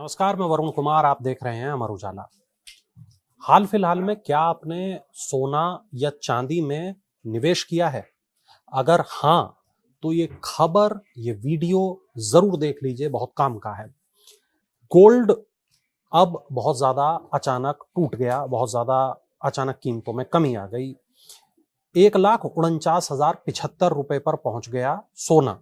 नमस्कार, मैं वरुण कुमार। आप देख रहे हैं अमर उजाला। हाल फिलहाल में क्या आपने सोना या चांदी में निवेश किया है? अगर हाँ, तो ये खबर, ये वीडियो जरूर देख लीजिए, बहुत काम का है। गोल्ड अब बहुत ज्यादा अचानक टूट गया, बहुत ज्यादा अचानक कीमतों में कमी आ गई। 1,49,075 रुपए पर पहुंच गया सोना,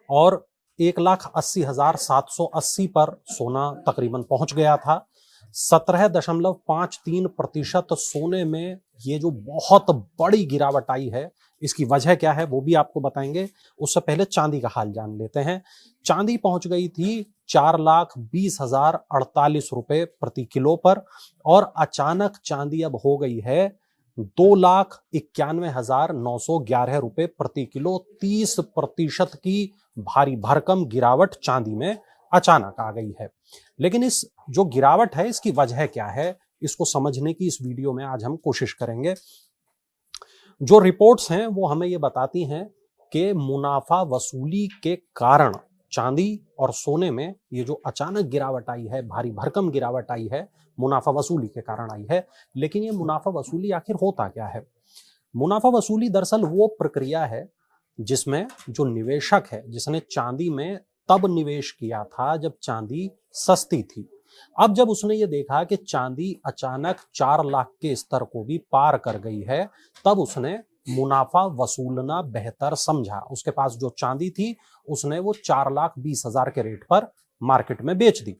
और 1,80,780 पर सोना तकरीबन पहुंच गया था। 17.53% सोने में ये जो बहुत बड़ी गिरावट आई है, इसकी वजह क्या है वो भी आपको बताएंगे। उससे पहले चांदी का हाल जान लेते हैं। चांदी पहुंच गई थी 4,20,048 रुपए प्रति किलो पर, और अचानक चांदी अब हो गई है 2,91,911 रुपए प्रति किलो। 30% की भारी भरकम गिरावट चांदी में अचानक आ गई है। लेकिन इस जो गिरावट है, इसकी वजह क्या है, इसको समझने की इस वीडियो में आज हम कोशिश करेंगे। जो रिपोर्ट्स हैं वो हमें ये बताती हैं कि मुनाफा वसूली के कारण चांदी और सोने में ये जो अचानक गिरावट आई है, भारी भरकम गिरावट आई है, मुनाफा वसूली के कारण आई है। लेकिन ये मुनाफा वसूली आखिर होता क्या है? मुनाफा वसूली दरअसल वो प्रक्रिया है जिसमें जो निवेशक है, जिसने चांदी में तब निवेश किया था जब चांदी सस्ती थी। अब जब उसने ये देखा कि चांदी अचानक 4 लाख के स्तर को भी पार कर गई है, तब उसने मुनाफा वसूलना बेहतर समझा। उसके पास जो चांदी थी, उसने वो 4,20,000 के रेट पर मार्केट में बेच दी।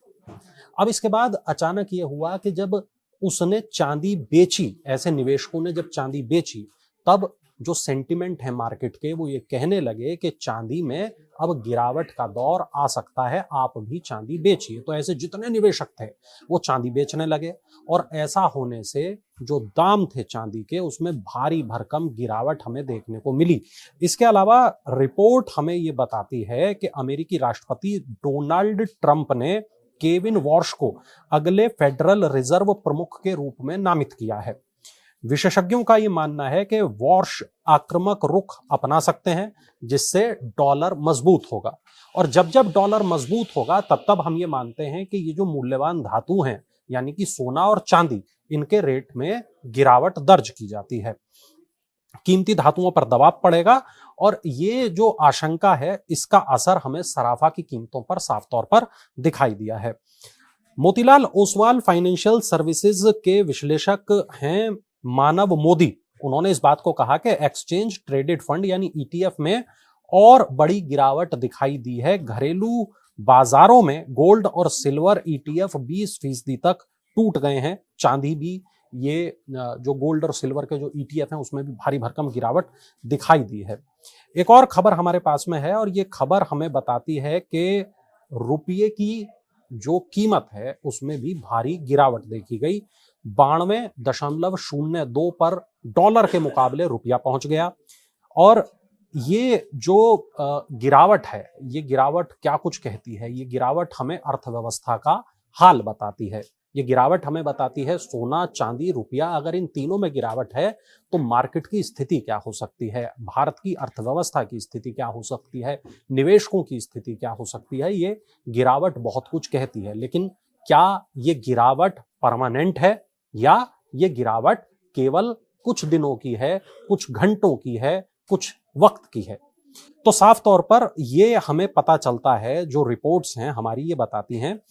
अब इसके बाद अचानक ये हुआ कि जब उसने चांदी बेची, ऐसे निवेशकों ने जब चांदी बेची, तब जो सेंटिमेंट है मार्केट के, वो ये कहने लगे कि चांदी में अब गिरावट का दौर आ सकता है, आप भी चांदी बेचिए। तो ऐसे जितने निवेशक थे वो चांदी बेचने लगे, और ऐसा होने से जो दाम थे चांदी के, उसमें भारी भरकम गिरावट हमें देखने को मिली। इसके अलावा रिपोर्ट हमें ये बताती है कि अमेरिकी राष्ट्रपति डोनाल्ड ट्रंप ने केविन वॉर्श को अगले फेडरल रिजर्व प्रमुख के रूप में नामित किया है। विशेषज्ञों का यह मानना है कि वॉर्श आक्रामक रुख अपना सकते हैं, जिससे डॉलर मजबूत होगा। और जब जब डॉलर मजबूत होगा, तब तब हम ये मानते हैं कि ये जो मूल्यवान धातु हैं, यानी कि सोना और चांदी, इनके रेट में गिरावट दर्ज की जाती है। कीमती धातुओं पर दबाव पड़ेगा, और ये जो आशंका है, इसका असर हमें सराफा की कीमतों पर साफ तौर पर दिखाई दिया है। मोतीलाल ओसवाल फाइनेंशियल सर्विसेज के विश्लेषक हैं मानव मोदी। उन्होंने इस बात को कहा कि एक्सचेंज ट्रेडेड फंड यानी ईटीएफ में और बड़ी गिरावट दिखाई दी है। घरेलू बाजारों में गोल्ड और सिल्वर ईटीएफ 20% तक टूट गए हैं। चांदी भी, ये जो गोल्ड और सिल्वर के जो ईटीएफ हैं, उसमें भी भारी भरकम गिरावट दिखाई दी है। एक और खबर हमारे पास में है, और ये खबर हमें बताती है कि रुपये की जो कीमत है, उसमें भी भारी गिरावट देखी गई। 92.02 पर डॉलर के मुकाबले रुपया पहुंच गया। और ये जो गिरावट है, ये गिरावट क्या कुछ कहती है? ये गिरावट हमें अर्थव्यवस्था का हाल बताती है। ये गिरावट हमें बताती है सोना, चांदी, रुपया, अगर इन तीनों में गिरावट है तो मार्केट की स्थिति क्या हो सकती है, भारत की अर्थव्यवस्था की स्थिति क्या हो सकती है, निवेशकों की स्थिति क्या हो सकती है। ये गिरावट बहुत कुछ कहती है। लेकिन क्या ये गिरावट परमानेंट है, या ये गिरावट केवल कुछ दिनों की है, कुछ घंटों की है, कुछ वक्त की है? तो साफ तौर पर ये हमें पता चलता है, जो रिपोर्ट्स हैं हमारी ये बताती हैं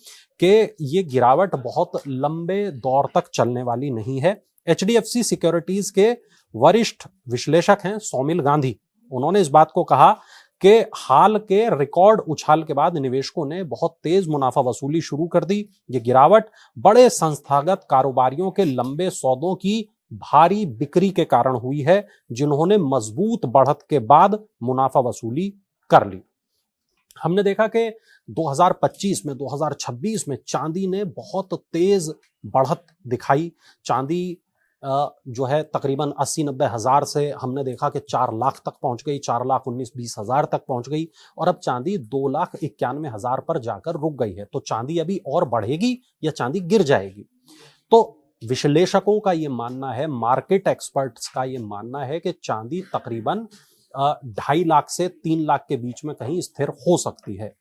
कि ये गिरावट बहुत लंबे दौर तक चलने वाली नहीं है। एचडीएफसी सिक्योरिटीज के वरिष्ठ विश्लेषक हैं सौमिल गांधी। उन्होंने इस बात को कहा कि हाल के रिकॉर्ड उछाल के बाद निवेशकों ने बहुत तेज मुनाफा वसूली शुरू कर दी। ये गिरावट बड़े संस्थागत कारोबारियों के लंबे सौदों की भारी बिक्री के कारण हुई है, जिन्होंने मजबूत बढ़त के बाद मुनाफा वसूली कर ली। हमने देखा कि 2025 में, 2026 में चांदी ने बहुत तेज बढ़त दिखाई। चांदी जो है तकरीबन 80-90 हजार से हमने देखा कि 4 लाख तक पहुंच गई, 4,19,20,000 तक पहुंच गई, और अब चांदी 2,91,000 पर जाकर रुक गई है। तो चांदी अभी और बढ़ेगी या चांदी गिर जाएगी? तो विश्लेषकों का ये मानना है, मार्केट एक्सपर्ट्स का ये मानना है कि चांदी तकरीबन 2.5 लाख से 3 लाख के बीच में कहीं स्थिर हो सकती है।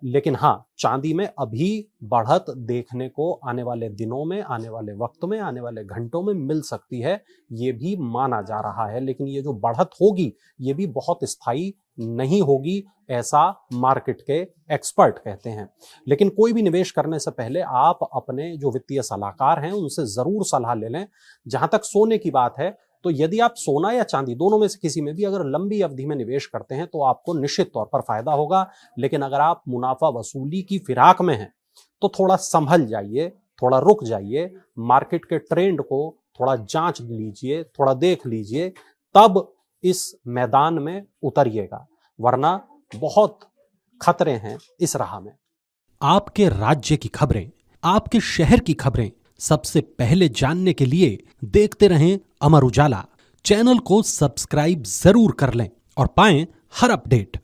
लेकिन हाँ, चांदी में अभी बढ़त देखने को आने वाले दिनों में, आने वाले वक्त में, आने वाले घंटों में मिल सकती है, ये भी माना जा रहा है। लेकिन ये जो बढ़त होगी ये भी बहुत स्थायी नहीं होगी, ऐसा मार्केट के एक्सपर्ट कहते हैं। लेकिन कोई भी निवेश करने से पहले आप अपने जो वित्तीय सलाहकार हैं उनसे जरूर सलाह ले लें। जहां तक सोने की बात है, तो यदि आप सोना या चांदी दोनों में से किसी में भी अगर लंबी अवधि में निवेश करते हैं तो आपको निश्चित तौर पर फायदा होगा। लेकिन अगर आप मुनाफा वसूली की फिराक में हैं तो थोड़ा संभल जाइए, थोड़ा रुक जाइए, मार्केट के ट्रेंड को थोड़ा जांच लीजिए, थोड़ा देख लीजिए, तब इस मैदान में उतरिएगा, वरना बहुत खतरे हैं इस राह में। आपके राज्य की खबरें, आपके शहर की खबरें सबसे पहले जानने के लिए देखते रहें अमर उजाला। चैनल को सब्सक्राइब जरूर कर लें और पाएं हर अपडेट।